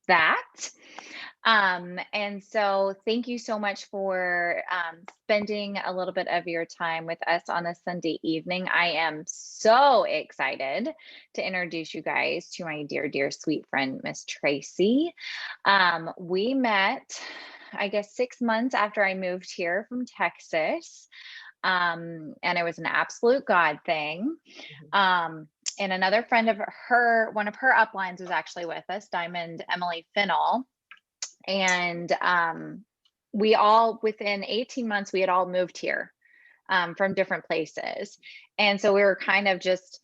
that. And so thank you so much for spending a little bit of your time with us on a Sunday evening. I am so excited to introduce you guys to my dear, dear, sweet friend, Miss Tracy. We met, I guess, 6 months after I moved here from Texas. And it was an absolute God thing. Mhm. And another friend of her, one of her uplines was actually with us, Diamond Emily Finnell. And we all, within 18 months, we had all moved here from different places. And so we were kind of just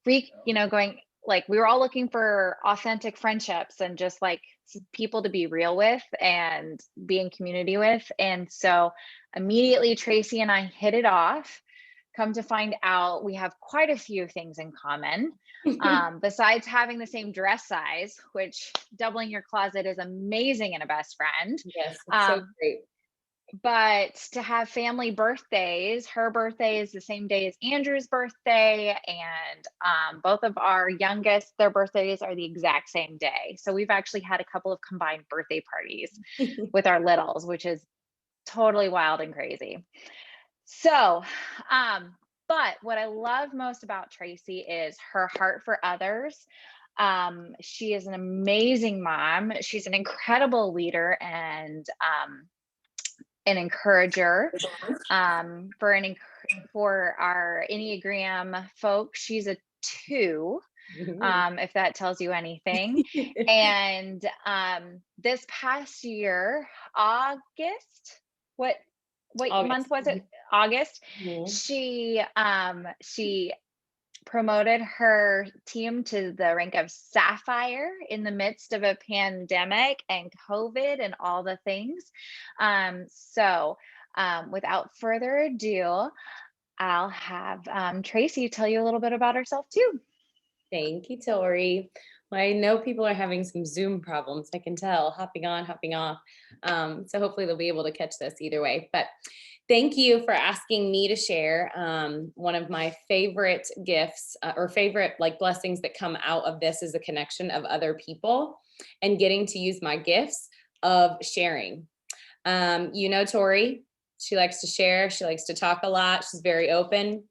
going like we were all looking for authentic friendships and just like people to be real with and be in community with. And so immediately Tracy and I hit it off. Come to find out, we have quite a few things in common. Besides having the same dress size, which doubling your closet is amazing in a best friend. Yes, it's so Um, great. but to have family birthdays, her birthday is the same day as Andrew's birthday, and both of our youngest, their birthdays are the exact same day. So we've actually had a couple of combined birthday parties with our littles, which is totally wild and crazy. So, but what I love most about Tracy is her heart for others. She is an amazing mom. She's an incredible leader and an encourager. For our Enneagram folks, she's a 2, Mhm. if that tells you anything. And this past year, August, what month August. was it? August. Mhm. She promoted her team to the rank of Sapphire in the midst of a pandemic and COVID and all the things. Without further ado, I'll have Tracy tell you a little bit about herself too. Thank you, Tori. Well, I know people are having some Zoom problems. I can tell, hopping on, hopping off. So hopefully they'll be able to catch this either way. But thank you for asking me to share. One of my favorite gifts or favorite like blessings that come out of this is the connection of other people and getting to use my gifts of sharing. Tori, she likes to share. She likes to talk a lot. She's very open,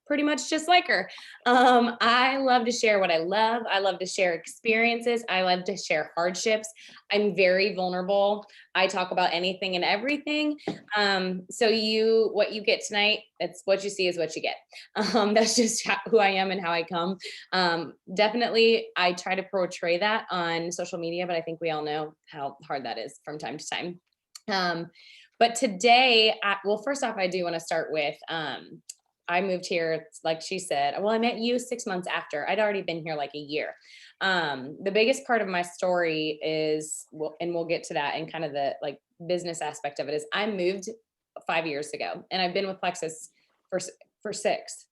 pretty much just like her. I love to share what I love. I love to share experiences. I love to share hardships. I'm very vulnerable. I talk about anything and everything. What you get tonight, it's what you see is what you get. That's just who I am and how I come. Definitely, I try to portray that on social media, but I think we all know how hard that is from time to time. But today, well, first off, I do want to start with I moved here, like she said. Well, I met you 6 months after. I'd already been here like a year. The biggest part of my story is, well, and we'll get to that and kind of the like business aspect of it is I moved 5 years ago, and I've been with Plexus for for six.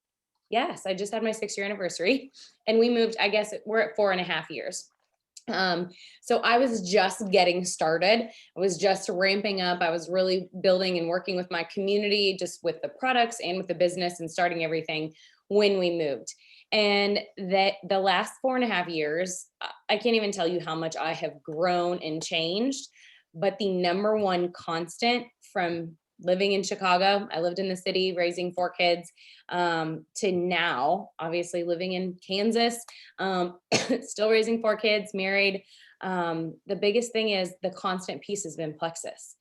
Yes, I just had my 6 year anniversary, and we moved. I guess we're at 4.5 years. So I was just getting started. I was just ramping up. I was really building and working with my community, just with the products and with the business and starting everything when we moved. And that the last 4.5 years, I can't even tell you how much I have grown and changed. But the number one constant from living in Chicago, I lived in the city raising 4 kids, to now, obviously living in Kansas, still raising 4 kids, married. The biggest thing is the constant piece has been Plexus.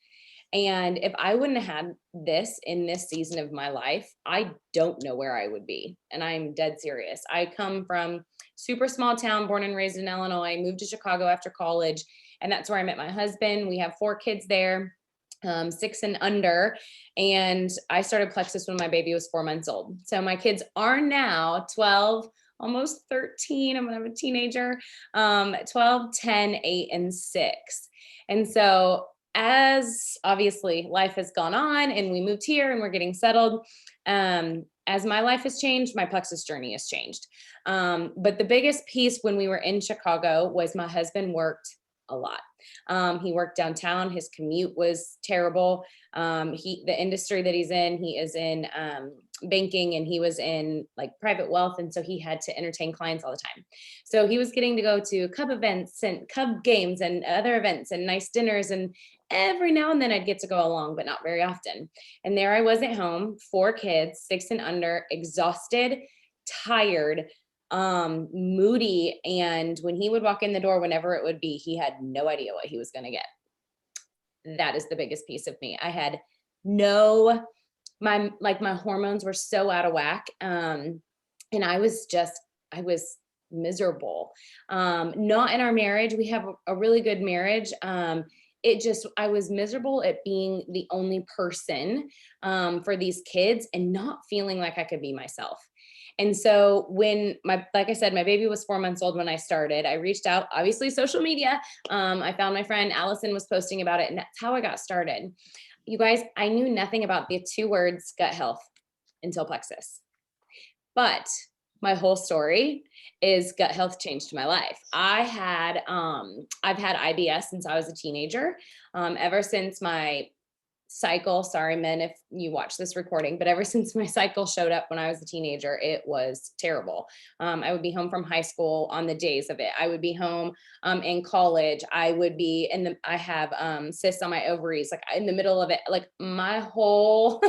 And if I wouldn't have had this in this season of my life, I don't know where I would be. And I'm dead serious. I come from super small town, born and raised in Illinois, moved to Chicago after college, and that's where I met my husband. We have 4 kids there, 6 and under. And I started Plexus when my baby was 4 months old. So my kids are now 12, almost 13. I'm gonna have a teenager, 12, 10, 8, and 6. And so as obviously life has gone on and we moved here and we're getting settled, as my life has changed, my Plexus journey has changed. But the biggest piece when we were in Chicago was my husband worked a lot. He worked downtown. His commute was terrible. The industry that he's in, he is in banking, and he was in like private wealth. And so he had to entertain clients all the time. So he was getting to go to Cub events and Cub games and other events and nice dinners. And every now and then I'd get to go along, but not very often. And there I was at home, 4 kids, 6 and under, exhausted, tired, moody. And when he would walk in the door, whenever it would be, he had no idea what he was going to get. That is the biggest piece of me. I had my hormones were so out of whack. And I was miserable. Not in our marriage. We have a really good marriage. I was miserable at being the only person for these kids and not feeling like I could be myself. And so like I said, my baby was 4 months old when I started. I reached out, obviously social media. I found my friend Allison was posting about it, and that's how I got started. You guys, I knew nothing about the 2 words gut health until Plexus. But my whole story is gut health changed my life. I've had IBS since I was a teenager. Ever since my cycle, sorry men if you watch this recording, but ever since my cycle showed up when I was a teenager, it was terrible. I would be home from high school on the days of it. I would be home in college. I would be I have cysts on my ovaries, like in the middle of it, like my whole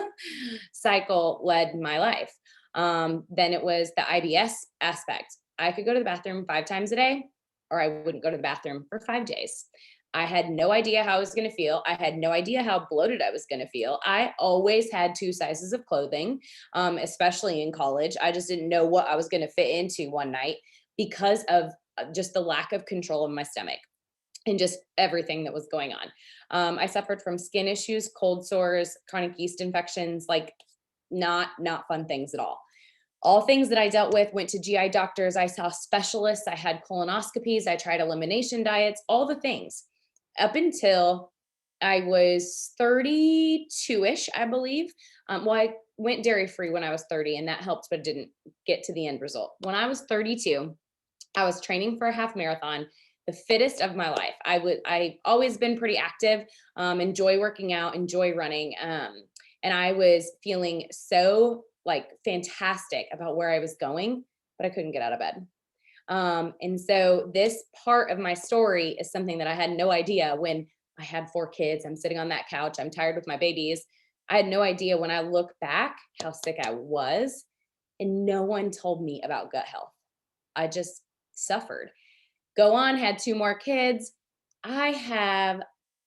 cycle led my life. Then it was the IBS aspect. I could go to the bathroom 5 times a day, or I wouldn't go to the bathroom for 5 days. I had no idea how I was going to feel. I had no idea how bloated I was going to feel. I always had 2 sizes of clothing, especially in college. I just didn't know what I was going to fit into one night because of just the lack of control of my stomach and just everything that was going on. I suffered from skin issues, cold sores, chronic yeast infections, like not fun things at all things that I dealt with. Went to GI doctors. I saw specialists. I had colonoscopies. I tried elimination diets, all the things up until I was 32-ish, I believe. I went dairy free when I was 30, and that helped, but didn't get to the end result. When I was 32, I was training for a half marathon, the fittest of my life. I've always been pretty active, enjoy working out, enjoy running. And I was feeling so like fantastic about where I was going, but I couldn't get out of bed. And so this part of my story is something that I had no idea when I had 4 kids. I'm sitting on that couch. I'm tired with my babies. I had no idea when I look back how sick I was, and no one told me about gut health. I just suffered. Go on, had 2 more kids. I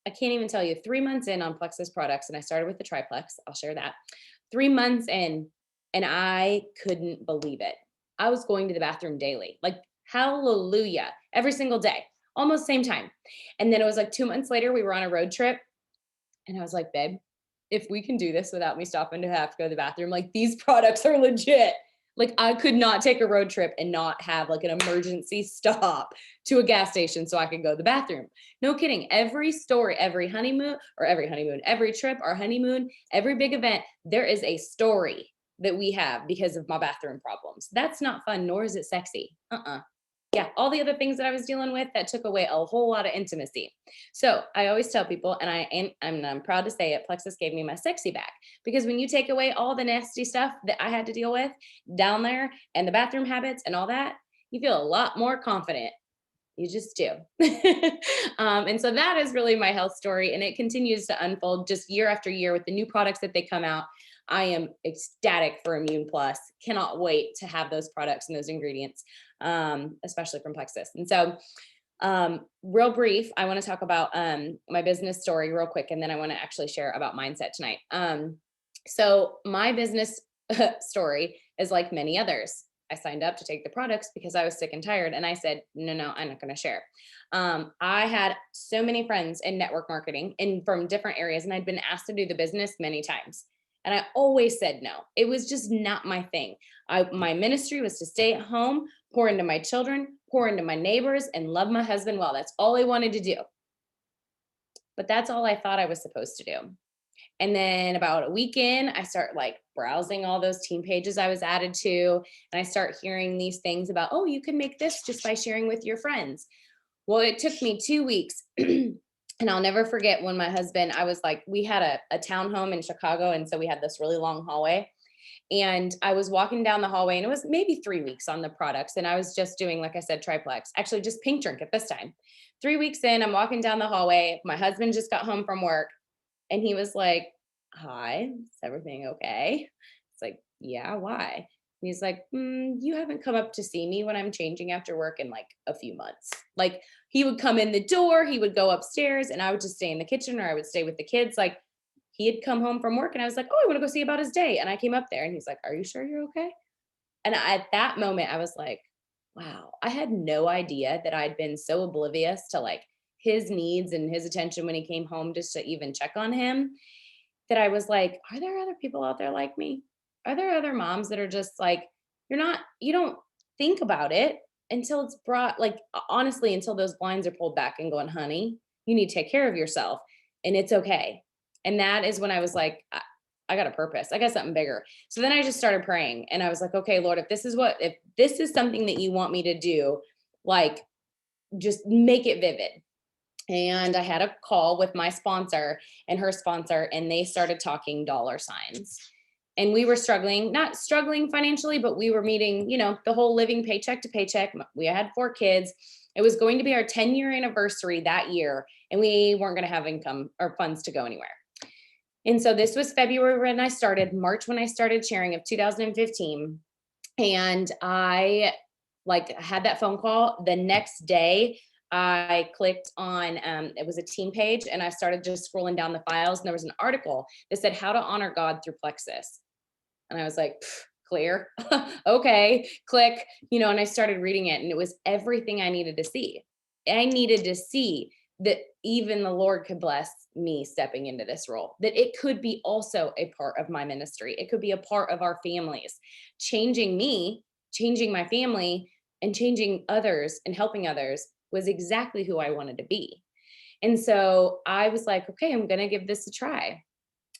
can't even tell you, 3 months in on Plexus products, and I started with the triplex. I'll share that. 3 months in, and I couldn't believe it. I was going to the bathroom daily, like hallelujah, every single day, almost same time. And then it was like 2 months later, we were on a road trip, and I was like, babe, if we can do this without me stopping to have to go to the bathroom, like these products are legit. Like I could not take a road trip and not have like an emergency stop to a gas station so I could go to the bathroom. No kidding. Every story, every trip, our honeymoon, every big event, there is a story that we have because of my bathroom problems. That's not fun, nor is it sexy. Yeah, all the other things that I was dealing with that took away a whole lot of intimacy. So I always tell people, and I'm proud to say it, Plexus gave me my sexy back, because when you take away all the nasty stuff that I had to deal with down there and the bathroom habits and all that, you feel a lot more confident. You just do. And so that is really my health story. And it continues to unfold just year after year with the new products that they come out. I am ecstatic for Immune Plus. Cannot wait to have those products and those ingredients, especially from Plexus. And so real brief, I want to talk about my business story real quick, and then I want to actually share about mindset tonight. So my business story is like many others. I signed up to take the products because I was sick and tired, and I said, no, I'm not going to share. I had so many friends in network marketing and from different areas, and I'd been asked to do the business many times. And I always said no. It was just not my thing. My ministry was to stay at home, pour into my children, pour into my neighbors, and love my husband well. That's all I wanted to do. But that's all I thought I was supposed to do. And then about a week in, I start like browsing all those team pages I was added to. And I start hearing these things about, oh, you can make this just by sharing with your friends. Well, it took me 2 weeks. And I'll never forget when my husband, I was like, we had a townhome in Chicago. And so we had this really long hallway. And I was walking down the hallway, and it was maybe 3 weeks on the products. And I was just doing, like I said, triplex, actually just pink drink at this time. 3 weeks in, I'm walking down the hallway. My husband just got home from work, and he was like, "Hi, is everything okay?" It's like, "Yeah, why?" And he's like, "You haven't come up to see me when I'm changing after work in like a few months." Like, he would come in the door, he would go upstairs, and I would just stay in the kitchen, or I would stay with the kids. Like, he had come home from work, and I was like, "Oh, I want to go see about his day." And I came up there, and he's like, "Are you sure you're okay?" And at that moment, I was like, wow, I had no idea that I'd been so oblivious to like his needs and his attention when he came home, just to even check on him, that I was like, are there other people out there like me? Are there other moms that are just like, you don't think about it until it's brought, like, honestly, until those blinds are pulled back and going, honey, you need to take care of yourself, and it's okay. And that is when I was like, I got a purpose. I got something bigger. So then I just started praying, and I was like, okay, Lord, if this is something that you want me to do, like, just make it vivid. And I had a call with my sponsor and her sponsor, and they started talking dollar signs. And we were struggling, not struggling financially, but we were meeting, the whole living paycheck to paycheck. We had 4 kids. It was going to be our 10-year anniversary that year, and we weren't going to have income or funds to go anywhere. And so this was February when I started, March when I started sharing of 2015. And I had that phone call. The next day, I clicked on, it was a team page, and I started just scrolling down the files, and there was an article that said how to honor God through plexus. And I was like, clear. Okay, click, and I started reading it, and it was everything I needed to see. I needed to see that even the Lord could bless me stepping into this role, that it could be also a part of my ministry. It could be a part of our families, changing me, changing my family, and changing others and helping others was exactly who I wanted to be. And so I was like, okay, I'm going to give this a try.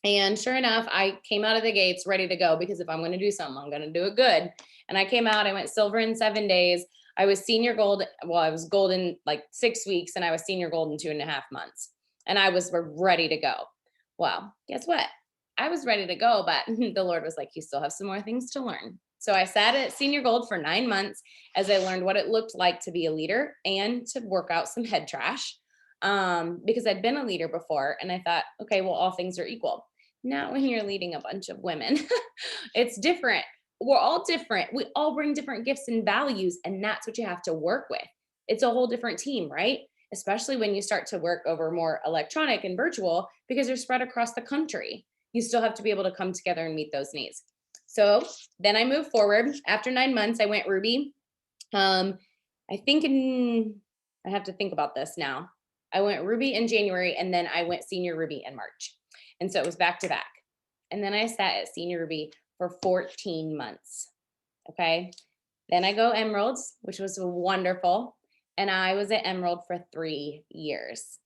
And sure enough, I came out of the gates ready to go, because if I'm going to do something, I'm going to do it good. And I came out, I went silver in 7 days. I was senior gold. Well, I was gold in like 6 weeks, and I was senior gold in 2.5 months. And I was ready to go. Well, guess what? I was ready to go, but the Lord was like, you still have some more things to learn. So I sat at senior gold for 9 months as I learned what it looked like to be a leader and to work out some head trash. Because I'd been a leader before, and I thought, okay, well, all things are equal. Not when you're leading a bunch of women. It's different. We're all different. We all bring different gifts and values, and that's what you have to work with. It's a whole different team, right? Especially when you start to work over more electronic and virtual, because they're spread across the country. You still have to be able to come together and meet those needs. So then I moved forward. After 9 months, I went Ruby. I have to think about this now. I went Ruby in January, and then I went senior Ruby in March. And so it was back to back. And then I sat at senior Ruby for 14 months. Okay. Then I go Emeralds, which was wonderful. And I was at Emerald for 3 years.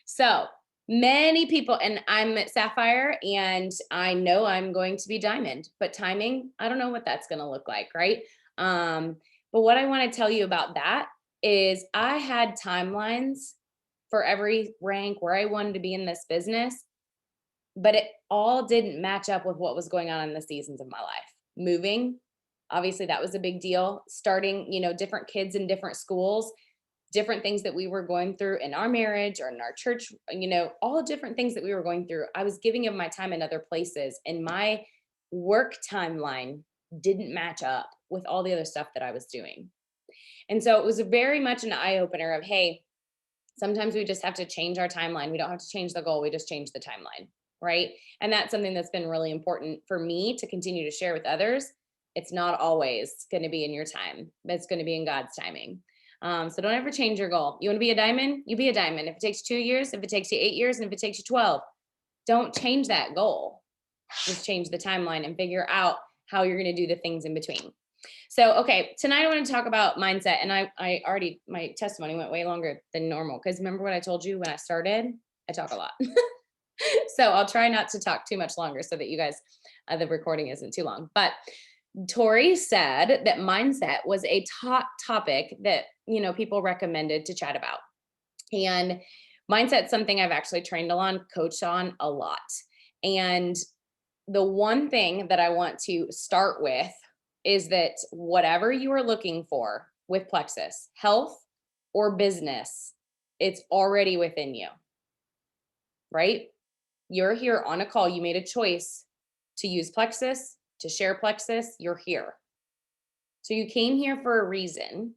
So many people, and I'm at Sapphire, and I know I'm going to be Diamond, but timing, I don't know what that's going to look like. Right. But what I want to tell you about that is I had timelines for every rank where I wanted to be in this business, but it all didn't match up with what was going on in the seasons of my life. Moving, obviously that was a big deal. Starting, different kids in different schools, different things that we were going through in our marriage or in our church, all different things that we were going through. I was giving of my time in other places, and my work timeline didn't match up with all the other stuff that I was doing. And so it was very much an eye opener of, hey, sometimes we just have to change our timeline. We don't have to change the goal. We just change the timeline. Right. And that's something that's been really important for me to continue to share with others. It's not always going to be in your time, but it's going to be in God's timing. So don't ever change your goal. You want to be a diamond, you be a diamond. If it takes 2 years, if it takes you 8 years, and if it takes you 12, don't change that goal. Just change the timeline and figure out how you're going to do the things in between. So, okay, tonight I want to talk about mindset. And I already, my testimony went way longer than normal, because remember what I told you when I started? I talk a lot. So I'll try not to talk too much longer so that you guys, the recording isn't too long. But Tori said that mindset was a top topic that, people recommended to chat about. And mindset's something I've actually trained on, coached on a lot. And the one thing that I want to start with is that whatever you are looking for with Plexus, health or business, it's already within you, right? You're here on a call. You made a choice to use Plexus, to share Plexus. You're here. So you came here for a reason.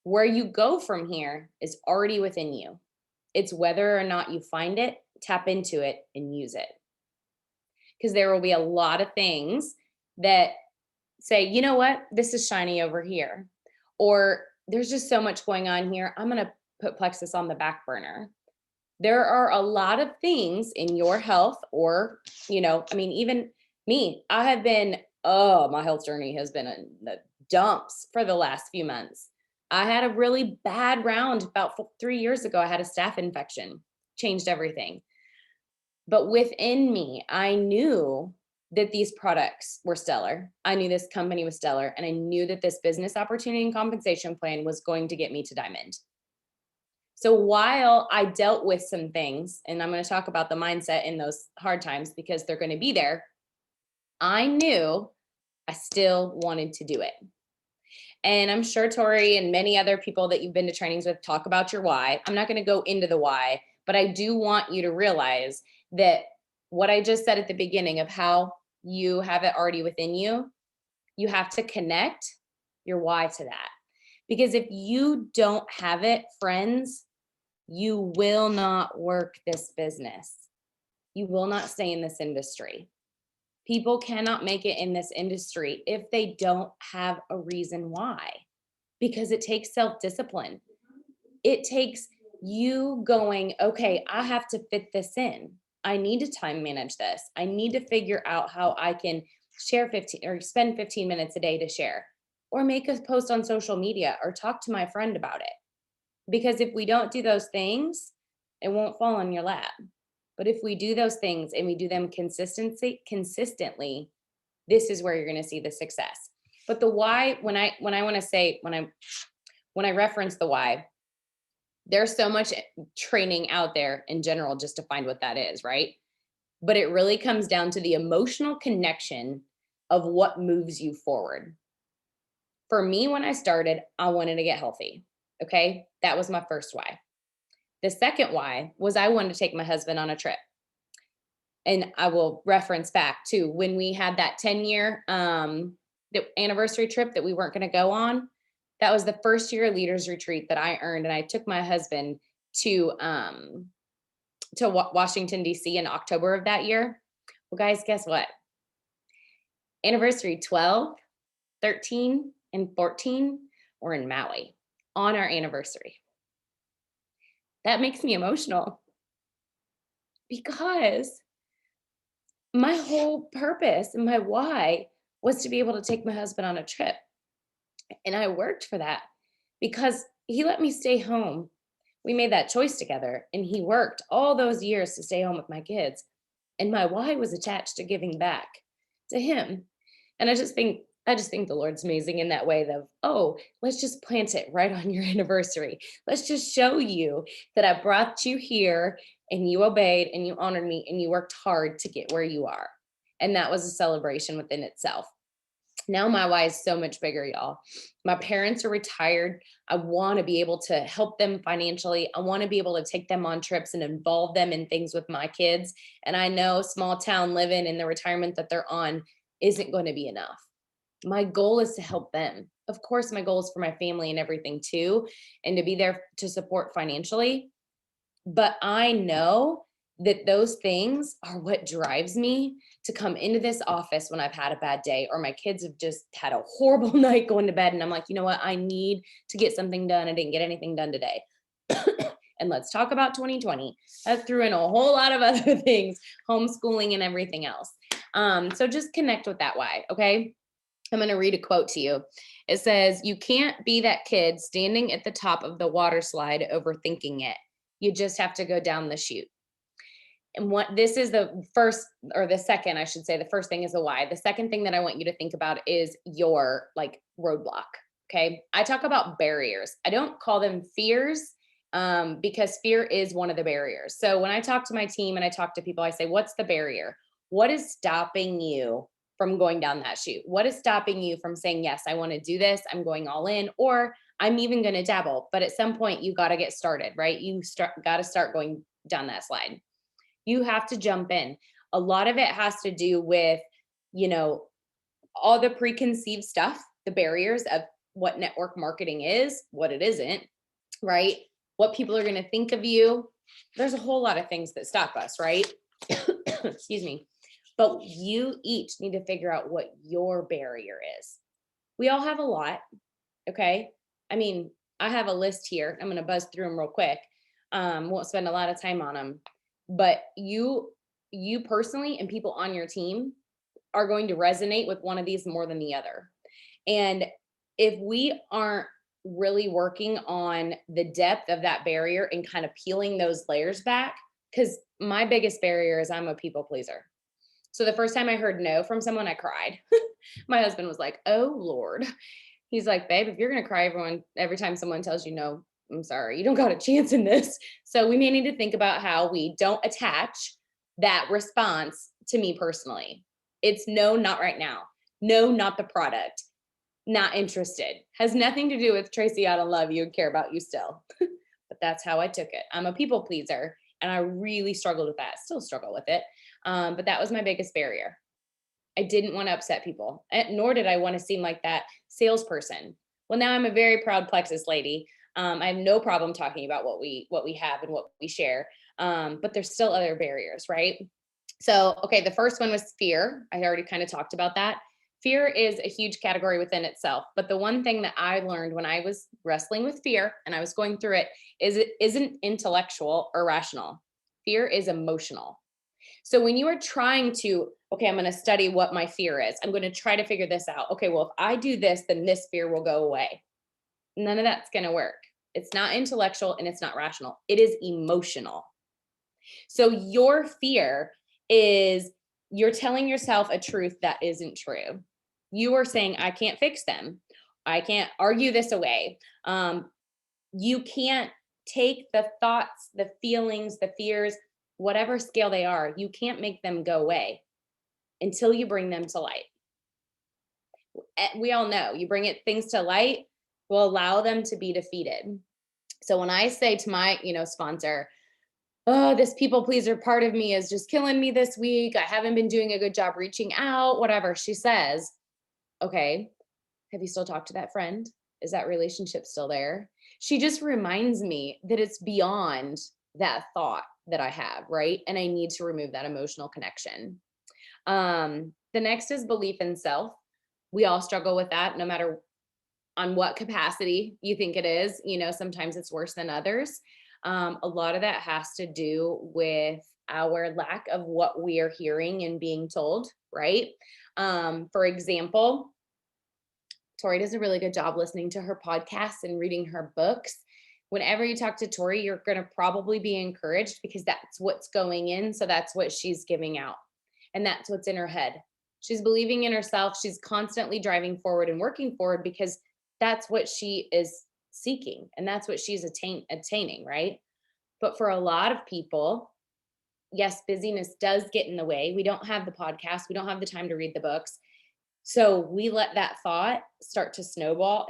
Where you go from here is already within you. It's whether or not you find it, tap into it, and use it. Because there will be a lot of things that say, you know what, this is shiny over here. Or there's just so much going on here. I'm going to put Plexus on the back burner. There are a lot of things in your health or, even me, my health journey has been in the dumps for the last few months. I had a really bad round about 3 years ago. I had a staph infection, changed everything. But within me, I knew that these products were stellar. I knew this company was stellar. And I knew that this business opportunity and compensation plan was going to get me to diamond. So while I dealt with some things, and I'm going to talk about the mindset in those hard times because they're going to be there, I knew I still wanted to do it. And I'm sure Tori and many other people that you've been to trainings with talk about your why. I'm not going to go into the why, but I do want you to realize that what I just said at the beginning of how you have it already within you, you have to connect your why to that. Because if you don't have it, friends, you will not work this business. You will not stay in this industry. People cannot make it in this industry if they don't have a reason why, because it takes self-discipline. It takes you going, okay, I have to fit this in. I need to time manage this. I need to figure out how I can share 15 or spend 15 minutes a day to share, or make a post on social media, or talk to my friend about it. Because if we don't do those things, it won't fall on your lap. But if we do those things and we do them consistently, this is where you're going to see the success. But the why, when I reference the why, there's so much training out there in general just to find what that is, right? But it really comes down to the emotional connection of what moves you forward. For me, when I started, I wanted to get healthy. Okay. That was my first why. The second why was I wanted to take my husband on a trip. And I will reference back to when we had that 10-year the anniversary trip that we weren't going to go on. That was the first year leaders retreat that I earned. And I took my husband to Washington, D.C. in October of that year. Well, guys, guess what? Anniversary 12, 13, and 14 were in Maui on our anniversary. That makes me emotional because my whole purpose and my why was to be able to take my husband on a trip. And I worked for that because he let me stay home. We made that choice together, and he worked all those years to stay home with my kids. And my why was attached to giving back to him. And I just think the Lord's amazing in that way of, oh, let's just plant it right on your anniversary. Let's just show you that I brought you here and you obeyed and you honored me and you worked hard to get where you are. And that was a celebration within itself. Now my why is so much bigger, y'all. My parents are retired. I want to be able to help them financially. I want to be able to take them on trips and involve them in things with my kids. And I know small town living and the retirement that they're on isn't going to be enough. My goal is to help them. Of course, my goal is for my family and everything too, and to be there to support financially. But I know that those things are what drives me to come into this office when I've had a bad day, or my kids have just had a horrible night going to bed. And I'm like, you know what? I need to get something done. I didn't get anything done today. And let's talk about 2020. That threw in a whole lot of other things, homeschooling and everything else. So just connect with that why, okay? I'm going to read a quote to you. It says, you can't be that kid standing at the top of the water slide overthinking it. You just have to go down the chute. And what this is the first or the second, I should say, the first thing is the why. The second thing that I want you to think about is your like roadblock. Okay. I talk about barriers. I don't call them fears because fear is one of the barriers. So when I talk to my team and I talk to people, I say, what's the barrier? What is stopping you from going down that chute? What is stopping you from saying, yes, I want to do this. I'm going all in, or I'm even going to dabble. But at some point, you got to get started, right? You got to start going down that slide. You have to jump in. A lot of it has to do with, you know, all the preconceived stuff, the barriers of what network marketing is, what it isn't, right? What people are going to think of you. There's a whole lot of things that stop us, right? Excuse me. But you each need to figure out what your barrier is. We all have a lot, okay? I mean, I have a list here. I'm going to buzz through them real quick. Won't spend a lot of time on them. But you personally and people on your team are going to resonate with one of these more than the other. And if we aren't really working on the depth of that barrier and kind of peeling those layers back, because my biggest barrier is I'm a people pleaser. So the first time I heard no from someone, I cried. My husband was like, oh Lord. He's like, babe, if you're going to cry every time someone tells you no, I'm sorry, you don't got a chance in this. So we may need to think about how we don't attach that response to me personally. It's no, not right now. No, not the product. Not interested. Has nothing to do with Tracy, I don't love you and care about you still. But that's how I took it. I'm a people pleaser and I really struggled with that. Still struggle with it. But that was my biggest barrier. I didn't want to upset people, nor did I want to seem like that salesperson. Well, now I'm a very proud Plexus lady. I have no problem talking about what we have and what we share. But there's still other barriers, right? So, okay, the first one was fear. I already kind of talked about that. Fear is a huge category within itself. But the one thing that I learned when I was wrestling with fear and I was going through it is it isn't intellectual or rational. Fear is emotional. So when you are trying to, okay, I'm going to study what my fear is. I'm going to try to figure this out. Okay, well, if I do this, then this fear will go away. None of that's going to work. It's not intellectual and it's not rational. It is emotional. So your fear is you're telling yourself a truth that isn't true. You are saying, I can't fix them. I can't argue this away. You can't take the thoughts, the feelings, the fears, whatever scale they are, you can't make them go away until you bring them to light. We all know you bring things to light will allow them to be defeated. So when I say to my, sponsor, oh, this people pleaser part of me is just killing me this week. I haven't been doing a good job reaching out, whatever. She says, okay, have you still talked to that friend? Is that relationship still there? She just reminds me that it's beyond that thought that I have, right? And I need to remove that emotional connection. The next is belief in self. We all struggle with that, no matter on what capacity you think it is. Sometimes it's worse than others. A lot of that has to do with our lack of what we are hearing and being told, right? For example, Tori does a really good job listening to her podcasts and reading her books. Whenever you talk to Tori, you're going to probably be encouraged because that's what's going in. So that's what she's giving out. And that's what's in her head. She's believing in herself. She's constantly driving forward and working forward because that's what she is seeking. And that's what she's attaining, right? But for a lot of people, yes, busyness does get in the way. We don't have the podcast. We don't have the time to read the books. So we let that thought start to snowball,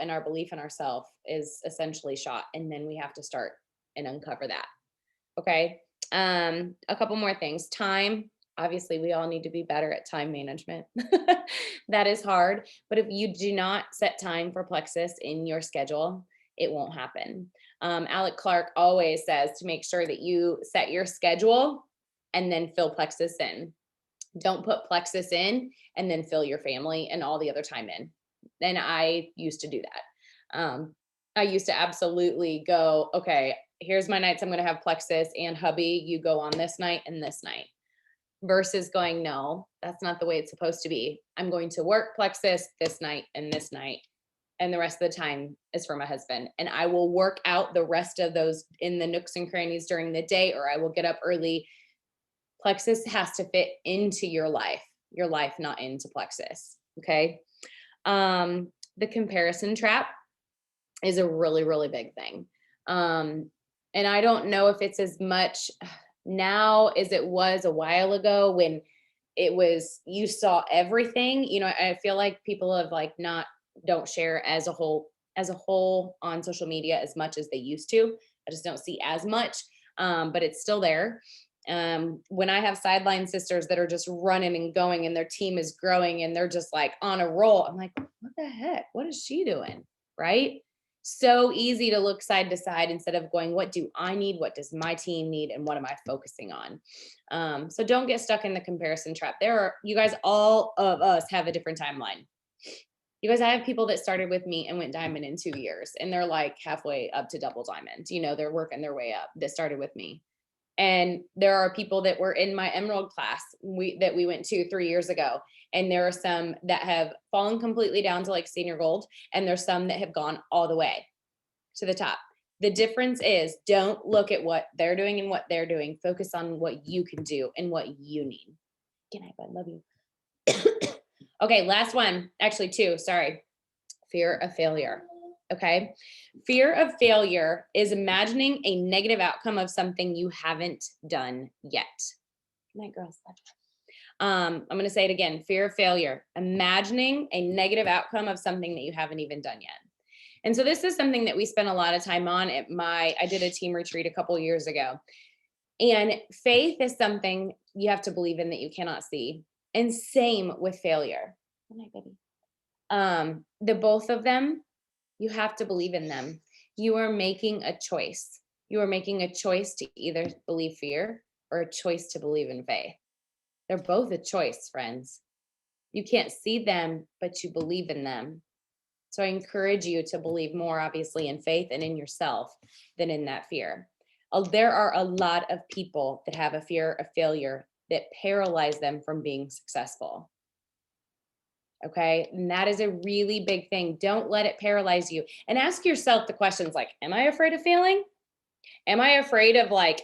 and our belief in ourselves is essentially shot. And then we have to start and uncover that. Okay. A couple more things. Time. Obviously, we all need to be better at time management. That is hard. But if you do not set time for Plexus in your schedule, it won't happen. Alec Clark always says to make sure that you set your schedule and then fill Plexus in. Don't put Plexus in and then fill your family and all the other time in. And I used to do that. I used to absolutely go, okay, here's my nights I'm going to have Plexus, and hubby, you go on this night and this night. Versus going, no, that's not the way it's supposed to be. I'm going to work Plexus this night and this night. And the rest of the time is for my husband. And I will work out the rest of those in the nooks and crannies during the day, or I will get up early Plexus has to fit into your life, not into plexus. Okay. The comparison trap is a really, really big thing. And I don't know if it's as much now as it was a while ago when it was, you saw everything. You know, I feel like people have like don't share as a whole on social media as much as they used to. I just don't see as much, but it's still there. When I have sideline sisters that are just running and going and their team is growing and they're just like on a roll, I'm like, what the heck? What is she doing? Right? So easy to look side to side instead of going, what do I need? What does my team need? And what am I focusing on? So don't get stuck in the comparison trap. You guys, all of us have a different timeline. You guys, I have people that started with me and went diamond in 2 years, and they're like halfway up to double diamond. You know, they're working their way up that started with me. And there are people that were in my emerald class that we went to 3 years ago. And there are some that have fallen completely down to like senior gold. And there's some that have gone all the way to the top. The difference is, don't look at what they're doing and what they're doing. Focus on what you can do and what you need. Good night, bud. Love you. Okay, last one. Actually, two. Sorry. Fear of failure. Okay. Fear of failure is imagining a negative outcome of something you haven't done yet. Good night, girls. I'm going to say it again. Fear of failure, imagining a negative outcome of something that you haven't even done yet. And so this is something that we spent a lot of time on I did a team retreat a couple years ago. And faith is something you have to believe in that you cannot see. And same with failure. Good night, baby. The both of them, you have to believe in them. You are making a choice. You are making a choice to either believe fear or a choice to believe in faith. They're both a choice, friends. You can't see them, but you believe in them. So I encourage you to believe more, obviously, in faith and in yourself than in that fear. There are a lot of people that have a fear of failure that paralyze them from being successful. Okay. And that is a really big thing. Don't let it paralyze you. And ask yourself the questions like, am I afraid of failing? Am I afraid of like,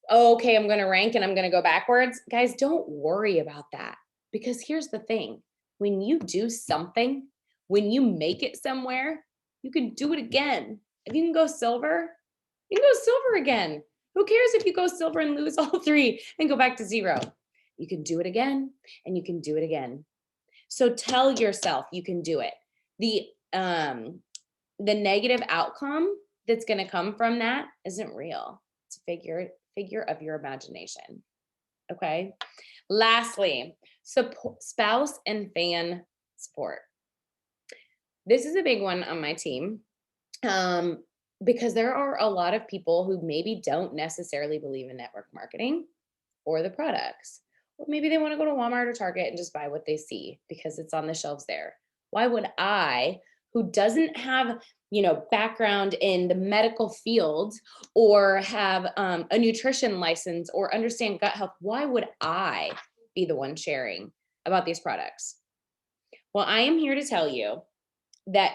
oh, okay, I'm going to rank and I'm going to go backwards? Guys, don't worry about that. Because here's the thing. When you do something, when you make it somewhere, you can do it again. If you can go silver, you can go silver again. Who cares if you go silver and lose all three and go back to zero? You can do it again and you can do it again. So tell yourself you can do it. The negative outcome that's going to come from that isn't real. It's a figure of your imagination. Okay. Lastly, spouse and fan support. This is a big one on my team because there are a lot of people who maybe don't necessarily believe in network marketing or the products. Or maybe they want to go to Walmart or Target and just buy what they see because it's on the shelves there. Why would I, who doesn't have, background in the medical field or have a nutrition license or understand gut health, why would I be the one sharing about these products? Well, I am here to tell you that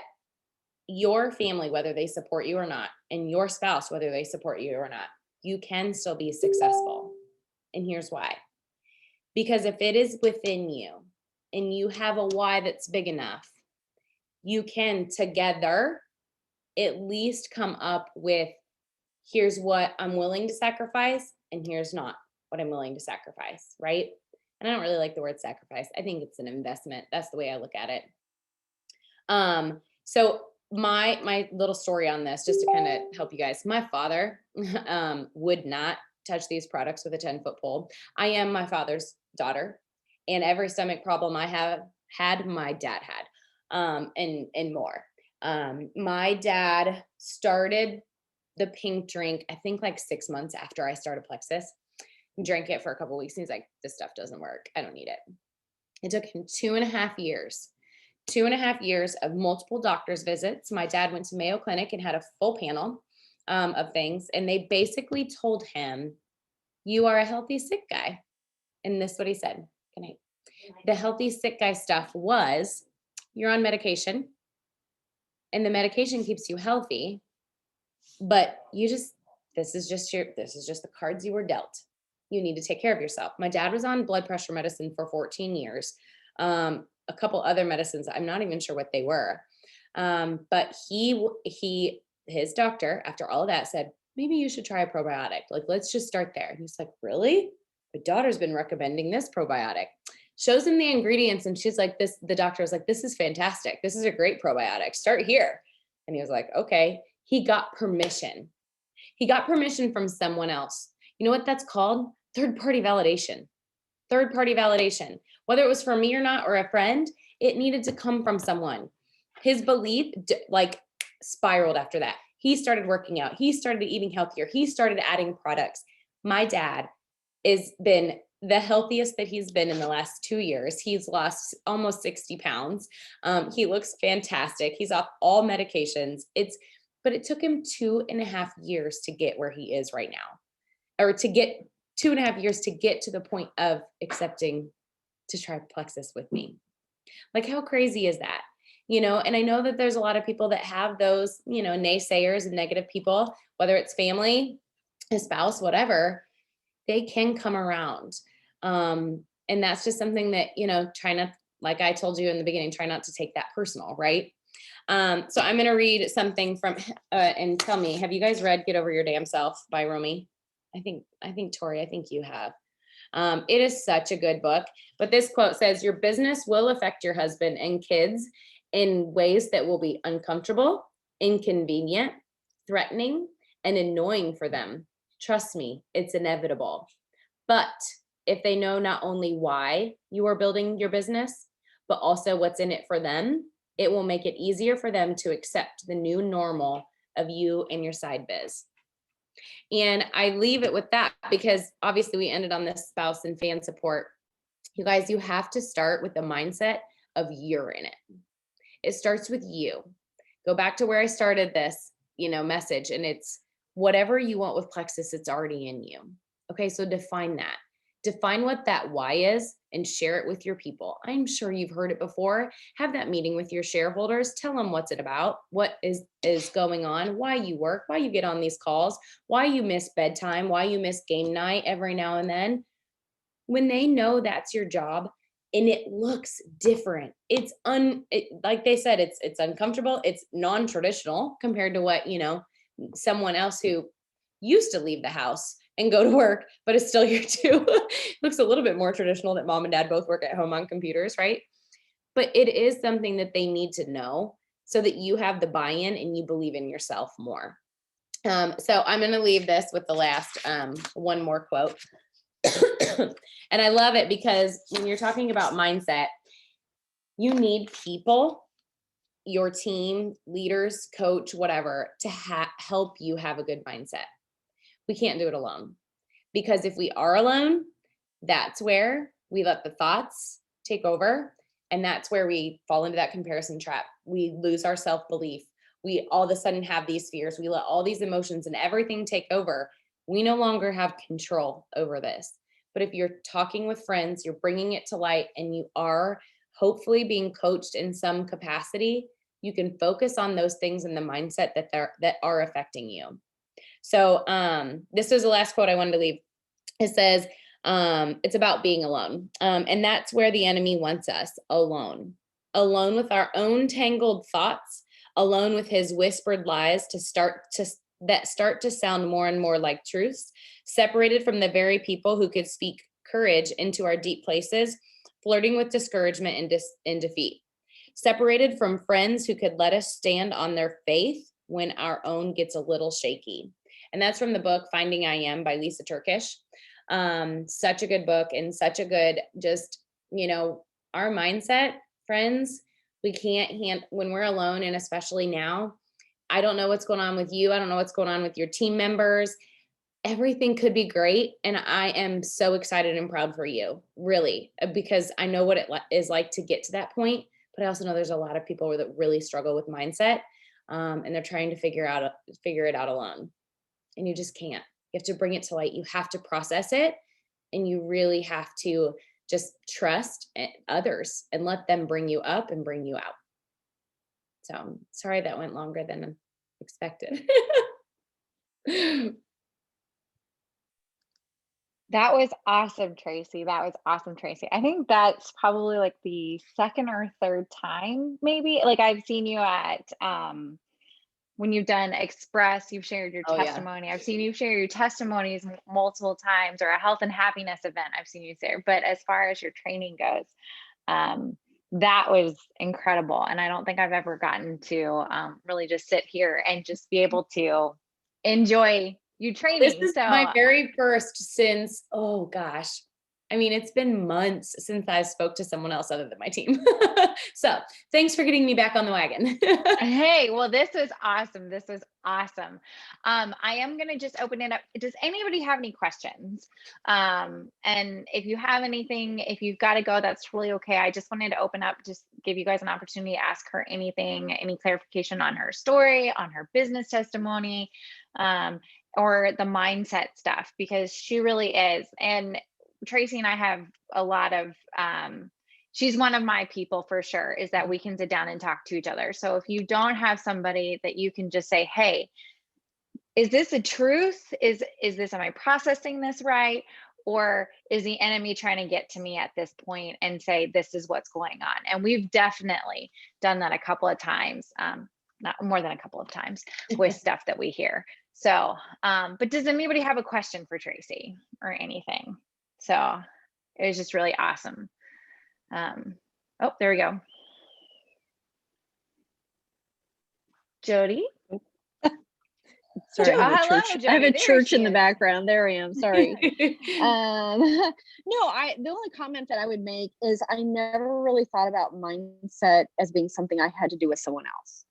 your family, whether they support you or not, and your spouse, whether they support you or not, you can still be successful. And here's why. Because if it is within you and you have a why that's big enough, you can together at least come up with, here's what I'm willing to sacrifice and here's not what I'm willing to sacrifice, right? And I don't really like the word sacrifice. I think it's an investment. That's the way I look at it. So my little story on this, just to kind of help you guys, my father would not touch these products with a 10-foot pole. I am my father's daughter, and every stomach problem I have had, my dad had, and more. My dad started the pink drink, I think like 6 months after I started Plexus. He drank it for a couple of weeks. And he's like, this stuff doesn't work. I don't need it. It took him 2.5 years. 2.5 years of multiple doctor's visits. My dad went to Mayo Clinic and had a full panel of things. And they basically told him, you are a healthy sick guy. And this is what he said. Good night. The healthy sick guy stuff was, you're on medication and the medication keeps you healthy, but this is just the cards you were dealt. you need to take care of yourself. My dad was on blood pressure medicine for 14 years. A couple other medicines, I'm not even sure what they were. But his doctor, after all of that, said, maybe you should try a probiotic. Like, let's just start there. And he's like, really? My daughter's been recommending this probiotic. Shows him the ingredients, and she's like, the doctor was like, this is fantastic. This is a great probiotic. Start here. And he was like, okay. He got permission. He got permission from someone else. You know what that's called? Third-party validation. Third-party validation. Whether it was for me or not, or a friend, it needed to come from someone. His belief like spiraled after that. He started working out. He started eating healthier. He started adding products. My dad has been the healthiest that he's been in the last 2 years. He's lost almost 60 pounds. He looks fantastic. He's off all medications. But it took him 2.5 years to get where he is right now, or to get 2.5 years to get to the point of accepting to try Plexus with me. Like, how crazy is that? And I know that there's a lot of people that have those, naysayers and negative people, whether it's family, a spouse, whatever, they can come around. And that's just something that, try not, like I told you in the beginning, try not to take that personal, right? So I'm going to read something from, and tell me, have you guys read Get Over Your Damn Self by Romy? I think Tori, I think you have. It is such a good book, but this quote says, your business will affect your husband and kids in ways that will be uncomfortable, inconvenient, threatening, and annoying for them. Trust me, it's inevitable. But if they know not only why you are building your business, but also what's in it for them, it will make it easier for them to accept the new normal of you and your side biz. And I leave it with that because obviously we ended on this spouse and fan support. You guys, you have to start with the mindset of you're in it. It starts with you. Go back to where I started this, message, and it's whatever you want with Plexus, it's already in you. Okay, so define that. Define what that why is and share it with your people. I'm sure you've heard it before. Have that meeting with your shareholders. Tell them what's it about, what is going on, why you work, why you get on these calls, why you miss bedtime, why you miss game night every now and then. When they know that's your job and it looks different, like they said, it's uncomfortable, it's non-traditional compared to what, someone else who used to leave the house and go to work, but is still here too. Looks a little bit more traditional that mom and dad both work at home on computers, right? But it is something that they need to know so that you have the buy-in and you believe in yourself more. So I'm going to leave this with the last one more quote. And I love it because when you're talking about mindset, you need people, your team, leaders, coach, whatever, to help you have a good mindset. We can't do it alone, because if we are alone, that's where we let the thoughts take over. And that's where we fall into that comparison trap. We lose our self-belief. We all of a sudden have these fears. We let all these emotions and everything take over. We no longer have control over this. But if you're talking with friends, you're bringing it to light, and you are hopefully being coached in some capacity, you can focus on those things in the mindset that are affecting you. So this is the last quote I wanted to leave. It says, it's about being alone. And that's where the enemy wants us, alone with our own tangled thoughts, alone with his whispered lies that start to sound more and more like truths, separated from the very people who could speak courage into our deep places, flirting with discouragement and defeat, separated from friends who could let us stand on their faith when our own gets a little shaky. And that's from the book Finding I Am by Lisa Turkish. Such a good book, and such a good, just, our mindset, friends, we can't when we're alone. And especially now, I don't know what's going on with you. I don't know what's going on with your team members. Everything could be great. And I am so excited and proud for you, really, because I know what it is like to get to that point. But I also know there's a lot of people that really struggle with mindset, and they're trying to figure it out alone. And you just can't. You have to bring it to light. You have to process it, and you really have to just trust others and let them bring you up and bring you out. So sorry that went longer than expected. That was awesome, Tracy. That was awesome, Tracy. I think that's probably like the second or third time, maybe. Like I've seen you at when you've done Express, you've shared your Oh yeah. testimony. I've seen you share your testimonies multiple times, or a health and happiness event. I've seen you share. But as far as your training goes, um, that was incredible. And I don't think I've ever gotten to really just sit here and just be able to enjoy you This training. is So my very first since, oh gosh. I mean, it's been months since I spoke to someone else other than my team. So thanks for getting me back on the wagon. hey, well, this was awesome. This was awesome. I am going to just open it up. Does anybody have any questions? And if you have anything, if you've got to go, that's really okay. I just wanted to open up, just give you guys an opportunity to ask her anything, any clarification on her story, on her business testimony, or the mindset stuff, because she really is. And Tracy and I have a lot of, she's one of my people for sure, is that we can sit down and talk to each other. So if you don't have somebody that you can just say, hey, is this a truth? Is this, am I processing this right? Or is the enemy trying to get to me at this point and say, this is what's going on? And we've definitely done that a couple of times, not more than a couple of times, with stuff that we hear. So, but does anybody have a question for Tracy or anything? So it was just really awesome. Oh, there we go. Jody. Sorry, I have a Hello, church. Jody. I have a There church she in the is. background. There I am. Sorry. No, the only comment that I would make is I never really thought about mindset as being something I had to do with someone else,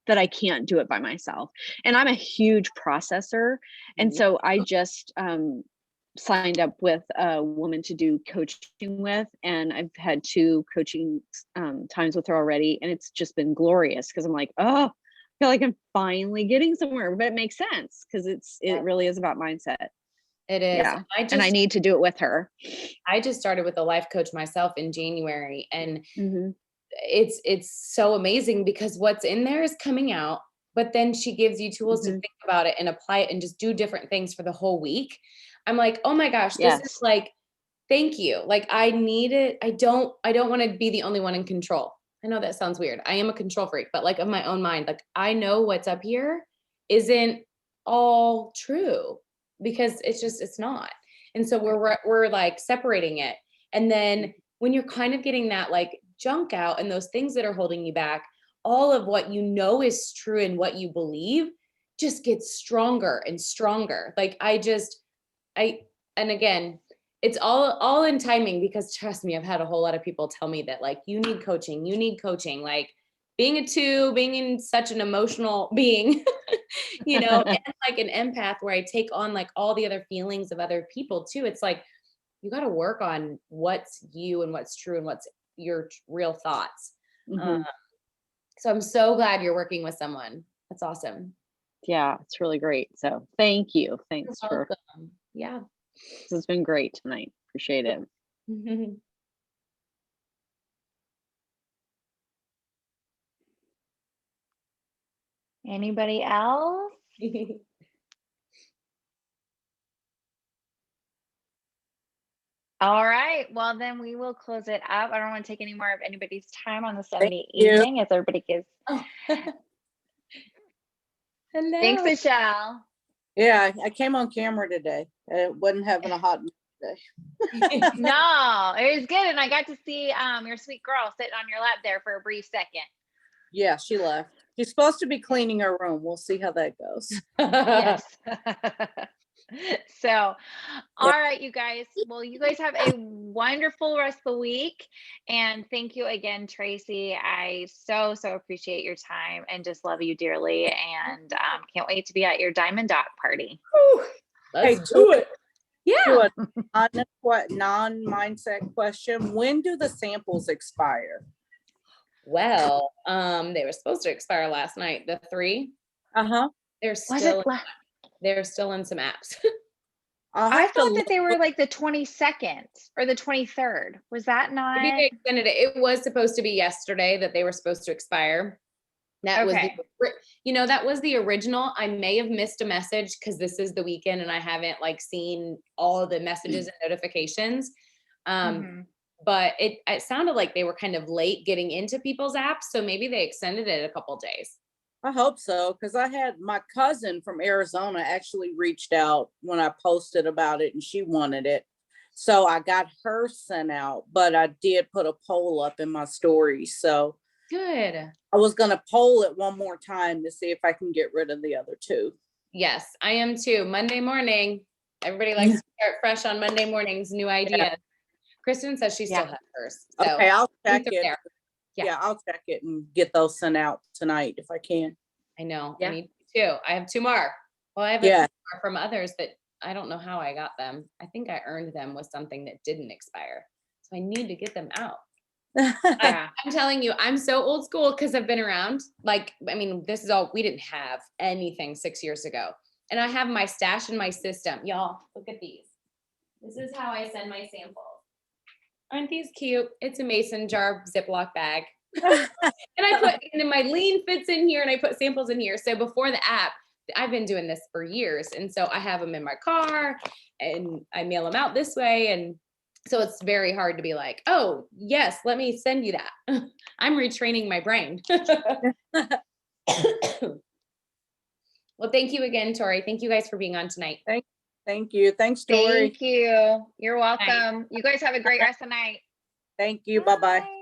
that I can't do it by myself. And I'm a huge processor. And so I just signed up with a woman to do coaching with, and I've had 2 coaching times with her already. And it's just been glorious, because I'm like, oh, I feel like I'm finally getting somewhere. But it makes sense, because it really is about mindset. It is. Yeah. And I need to do it with her. I just started with a life coach myself in January, and Mm-hmm. it's so amazing, because what's in there is coming out, but then she gives you tools to Mm-hmm. think about it and apply it and just do different things for the whole week. I'm like, oh my gosh, this is Yes. like, thank you. Like, I need it. I don't want to be the only one in control. I know that sounds weird. I am a control freak, but like, of my own mind, like I know what's up here isn't all true, because it's not. And so we're like separating it. And then when you're kind of getting that like junk out and those things that are holding you back, all of what you know is true and what you believe just gets stronger and stronger. Like and again, it's all in timing, because trust me, I've had a whole lot of people tell me that like, you need coaching, like being in such an emotional being, and like an empath, where I take on like all the other feelings of other people too. It's like, you got to work on what's you and what's true and what's your real thoughts. Mm-hmm. So I'm so glad you're working with someone. That's awesome. Yeah, it's really great. So thank you. Thanks for, yeah. this has been great tonight. Appreciate it. Anybody else? All right. Well, then we will close it up. I don't want to take any more of anybody's time on the Sunday evening, as everybody gets. Oh. Hello. Thanks, Michelle. Yeah, I came on camera today. I wasn't having a hot day. No, it was good. And I got to see your sweet girl sitting on your lap there for a brief second. Yeah, she left. She's supposed to be cleaning her room. We'll see how that goes. Yes. So, all right, you guys. Well, you guys have a wonderful rest of the week. And thank you again, Tracy. I so appreciate your time and just love you dearly. And can't wait to be at your Diamond Dot party. Let's do it. Yeah. Non-mindset question. When do the samples expire? Well, they were supposed to expire last night, the 3. Uh-huh. They're still in some apps. I thought that they were like the 22nd or the 23rd. Was that not? Maybe they extended it. It was supposed to be yesterday that they were supposed to expire. That was Okay. that was the original. I may have missed a message because this is the weekend and I haven't like seen all of the messages and notifications. Mhm. But it sounded like they were kind of late getting into people's apps. So maybe they extended it a couple days. I hope so, because I had my cousin from Arizona actually reached out when I posted about it and she wanted it. So I got her sent out, but I did put a poll up in my story. So Good. I was going to poll it one more time to see if I can get rid of the other two. Yes, I am too. Monday morning. Everybody likes to start fresh on Monday mornings, new ideas. Kristen says she still Yeah. has hers. So Okay, I'll check they're it. there. Yeah. I'll check it and get those sent out tonight if I can. I know. Yeah. I need two. I have two more. Well, I have a Yeah. few more from others that I don't know how I got them. I think I earned them with something that didn't expire. So I need to get them out. Yeah. I'm telling you, I'm so old school because I've been around. Like, I mean, this is all, we didn't have anything 6 years ago. And I have my stash in my system. Y'all, look at these. This is how I send my samples. Aren't these cute? It's a mason jar Ziploc bag. And I put, and then my lean fits in here and I put samples in here. So before the app, I've been doing this for years. And so I have them in my car and I mail them out this way. And so it's very hard to be like, oh, yes, let me send you that. I'm retraining my brain. Well, thank you again, Tori. Thank you guys for being on tonight. Thank you. Thanks, Tori. Thank you. You're welcome. You guys have a great rest of the night. Thank you. Bye-bye.